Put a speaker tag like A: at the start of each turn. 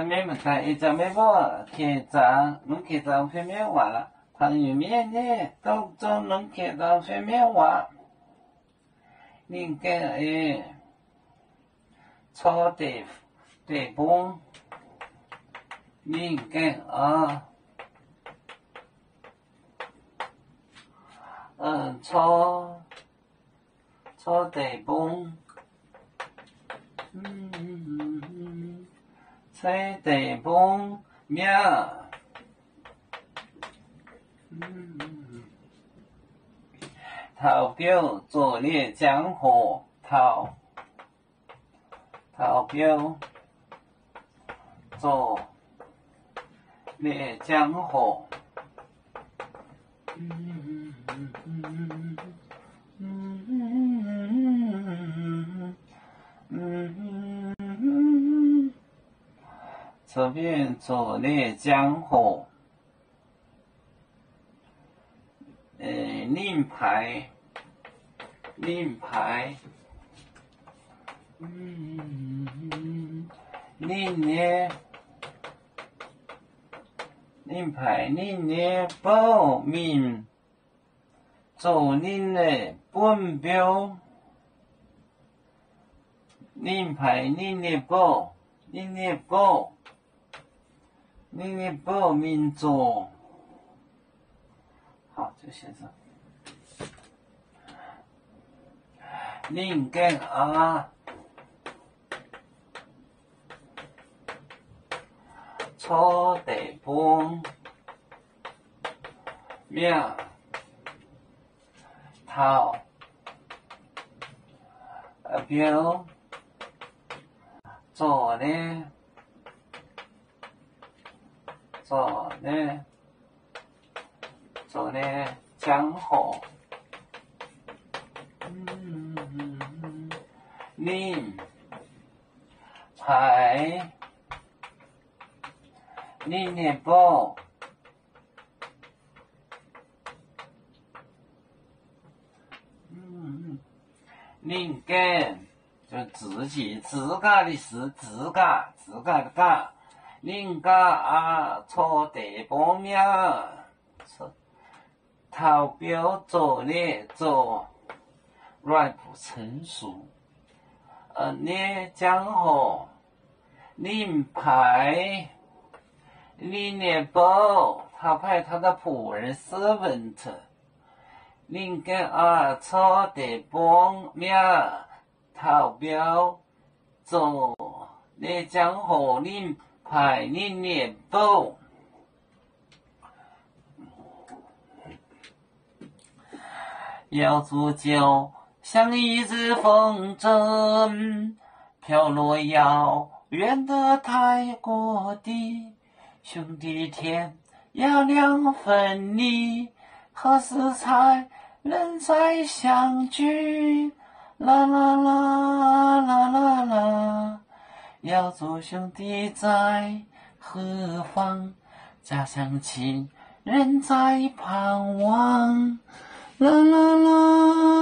A: 每么在一张每波开张，能开张非面话，朋友面呢都中能开张非面话，应该超对帮，应该超对帮，才对帮命。投票作孽江湖，投票作孽江湖。这边作孽江湖。令牌，令呢报名，做令的本标，令牌令的报名做。好，就写上。令跟超地帮命头标做呢江湖。令牌令的报令跟就自家的事，自家的家，令家错地帮命，投标做孽做软不成熟。孽江湖，令牌令的报，他派他的仆人 servant， 令跟错地帮命，投标做孽江湖，令牌令的报。要煮酒，像一日风筝，飘落遥远的泰国地。兄弟天涯两分离，何时才能再相聚？啦啦啦啦啦啦，要做兄弟在何方？家乡亲人在盼望。啦啦啦。